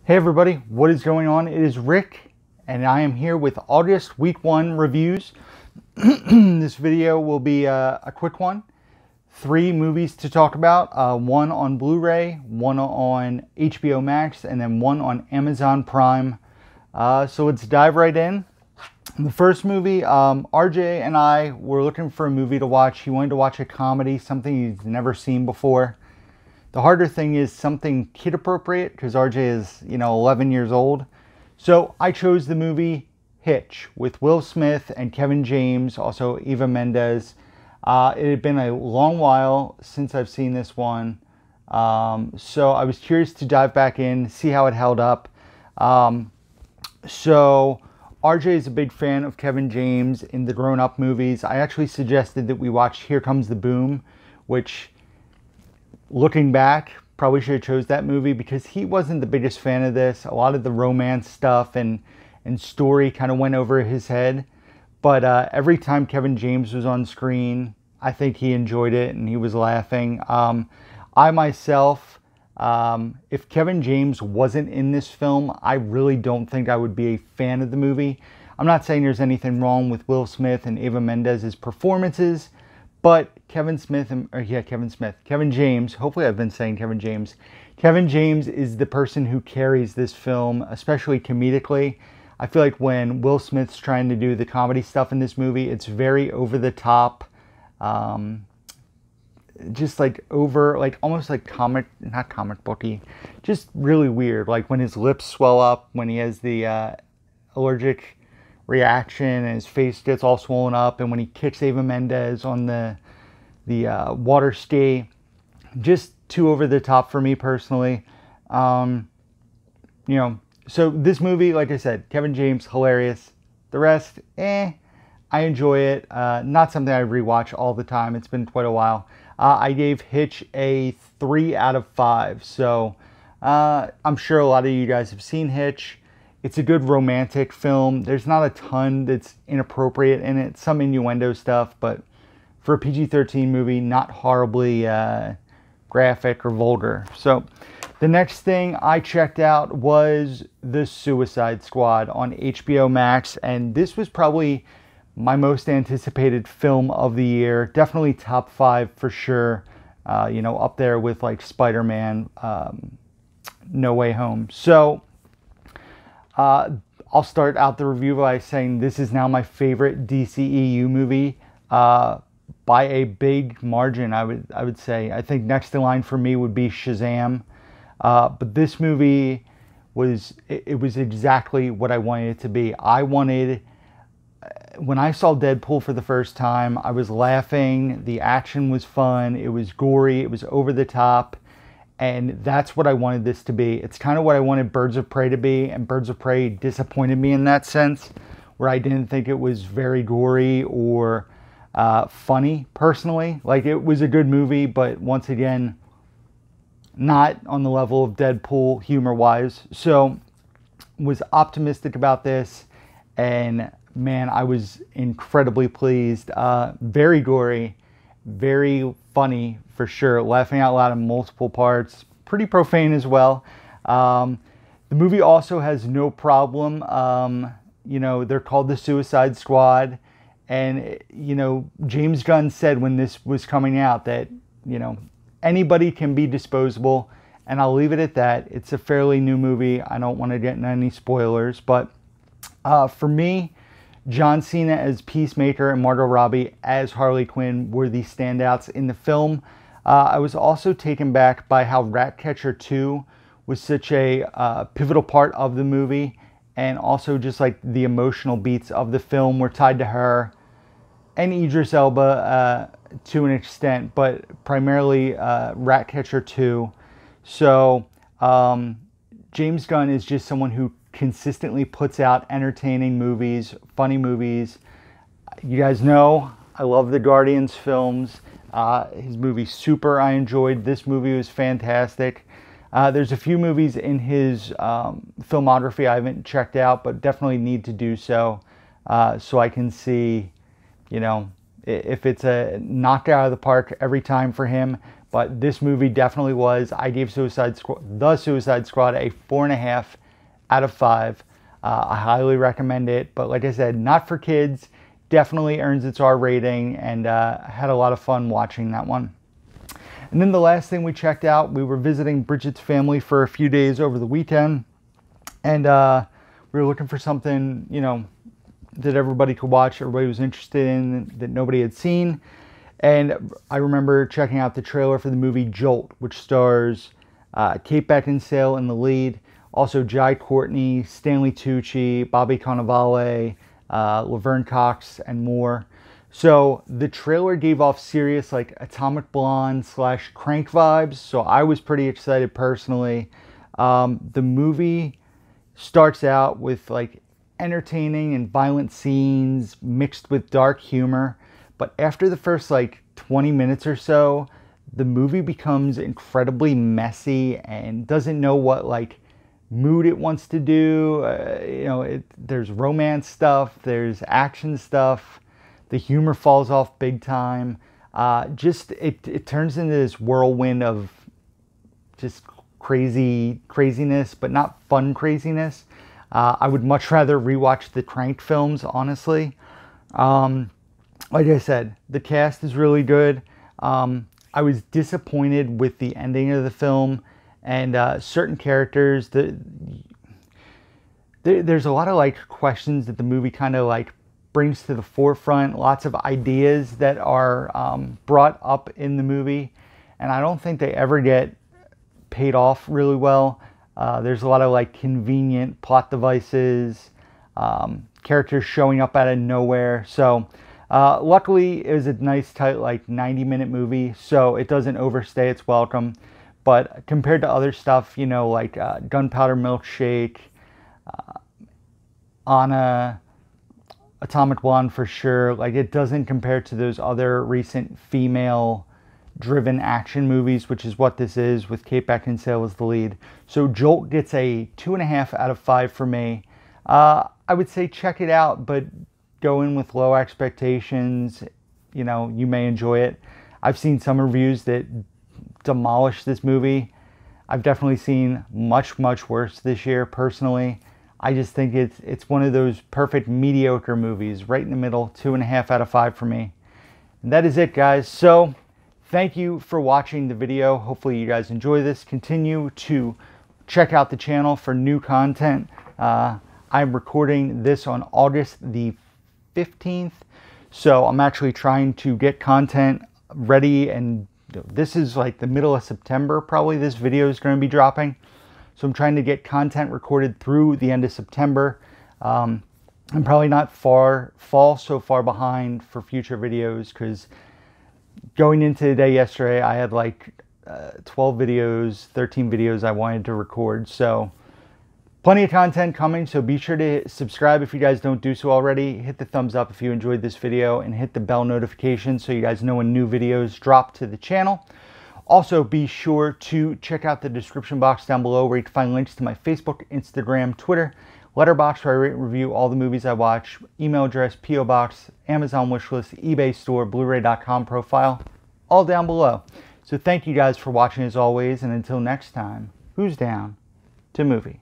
Hey everybody, what is going on? It is Rick, and I am here with August Week 1 reviews. This video will be a quick one. 3 movies to talk about, one on Blu-ray, one on HBO Max, and then one on Amazon Prime. So let's dive right in. The first movie, RJ and I were looking for a movie to watch. He wanted to watch a comedy, something he's never seen before. The harder thing is something kid appropriate because RJ is, 11 years old. So I chose the movie Hitch with Will Smith and Kevin James, also Eva Mendes. It had been a long while since I've seen this one. So I was curious to dive back in, see how it held up. So RJ is a big fan of Kevin James in the grown-up movies. I actually suggested that we watch Here Comes the Boom, which, looking back, probably should have chose that movie because he wasn't the biggest fan of this. A lot of the romance stuff and story kind of went over his head. But every time Kevin James was on screen, I think he enjoyed it and he was laughing. I myself, if Kevin James wasn't in this film, I really don't think I would be a fan of the movie. I'm not saying there's anything wrong with Will Smith and Eva Mendes' performances, but Kevin James, hopefully I've been saying Kevin James. Kevin James is the person who carries this film, especially comedically. I feel like when Will Smith's trying to do the comedy stuff in this movie, it's very over the top. Just like almost like not comic booky, just really weird. Like when his lips swell up, when he has the allergic reaction and his face gets all swollen up, and when he kicks Eva Mendes on the water ski, just too over the top for me personally. So this movie, like I said, Kevin James, hilarious. The rest, I enjoy it. Not something I rewatch all the time. It's been quite a while. I gave Hitch a 3 out of 5. So I'm sure a lot of you guys have seen Hitch. It's a good romantic film. There's not a ton that's inappropriate in it. Some innuendo stuff, but for a PG-13 movie, not horribly graphic or vulgar. So the next thing I checked out was The Suicide Squad on HBO Max, and this was probably my most anticipated film of the year. Definitely top 5 for sure. Up there with like Spider-Man, No Way Home. So I'll start out the review by saying this is now my favorite DCEU movie by a big margin. I would say. I think next in line for me would be Shazam, but this movie was exactly what I wanted it to be. When I saw Deadpool for the first time, I was laughing. The action was fun. It was gory. It was over the top. And that's what I wanted this to be. It's kind of what I wanted Birds of Prey to be, and Birds of Prey disappointed me in that sense, where I didn't think it was very gory or funny, personally. Like, it was a good movie, but once again, not on the level of Deadpool humor-wise. So, was optimistic about this, and man, I was incredibly pleased. Very gory, very funny for sure. Laughing out loud in multiple parts. Pretty profane as well. The movie also has no problem. They're called the Suicide Squad. And, James Gunn said when this was coming out that, anybody can be disposable. And I'll leave it at that. It's a fairly new movie. I don't want to get into any spoilers. But for me, John Cena as Peacemaker and Margot Robbie as Harley Quinn were the standouts in the film. I was also taken back by how Ratcatcher 2 was such a pivotal part of the movie, and also just like the emotional beats of the film were tied to her and Idris Elba to an extent, but primarily Ratcatcher 2. So James Gunn is just someone who consistently puts out entertaining movies, funny movies. You guys know I love the Guardians films. His movie Super I enjoyed. This movie was fantastic. There's a few movies in his filmography I haven't checked out, but definitely need to do so, so I can see, if it's a knockout of the park every time for him. but this movie definitely was. I gave The Suicide Squad a 4.5 out of 5. I highly recommend it, but like I said, not for kids. Definitely earns its R rating, and had a lot of fun watching that one. And then the last thing we checked out, we were visiting Bridget's family for a few days over the weekend, and we were looking for something, you know, that everybody could watch, everybody was interested in, that nobody had seen. And I remember checking out the trailer for the movie Jolt, which stars Kate Beckinsale in the lead, also Jai Courtney, Stanley Tucci, Bobby Cannavale, Laverne Cox, and more. So the trailer gave off serious like Atomic Blonde / Crank vibes, so I was pretty excited personally. The movie starts out with like entertaining and violent scenes mixed with dark humor, but after the first like 20 minutes or so, the movie becomes incredibly messy and doesn't know what like mood it wants to do. You know, there's romance stuff, there's action stuff, the humor falls off big time. It turns into this whirlwind of just craziness, but not fun craziness. I would much rather rewatch the Crank films, honestly. Like I said, the cast is really good. I was disappointed with the ending of the film, and certain characters. There's a lot of like questions that the movie kind of like brings to the forefront. Lots of ideas that are brought up in the movie, and I don't think they ever get paid off really well. There's a lot of like convenient plot devices, characters showing up out of nowhere. So luckily it was a nice tight like 90-minute movie, so it doesn't overstay its welcome. But compared to other stuff, you know, like Gunpowder Milkshake, Anna, Atomic Blonde for sure, like it doesn't compare to those other recent female driven action movies, which is what this is, with Kate Beckinsale as the lead. So Jolt gets a 2.5 out of 5 for me. I would say check it out, but go in with low expectations. You know, you may enjoy it. I've seen some reviews that demolish this movie. I've definitely seen much worse this year personally. I just think it's one of those perfect mediocre movies, right in the middle. 2.5 out of 5 for me. And that is it, guys. So thank you for watching the video. Hopefully you guys enjoy this. Continue to check out the channel for new content. I'm recording this on August the 15th, so I'm actually trying to get content ready, and this is like the middle of September probably this video is going to be dropping. So I'm trying to get content recorded through the end of September. I'm probably not fall so far behind for future videos, because going into the day yesterday, I had like 12 videos, 13 videos I wanted to record. So plenty of content coming, so be sure to subscribe if you guys don't do so already. Hit the thumbs up if you enjoyed this video, and hit the bell notification so you guys know when new videos drop to the channel. Also, be sure to check out the description box down below, where you can find links to my Facebook, Instagram, Twitter, Letterboxd, where I rate and review all the movies I watch, email address, P.O. Box, Amazon wishlist, eBay store, Blu-ray.com profile, all down below. So thank you guys for watching as always, and until next time, who's down to movie?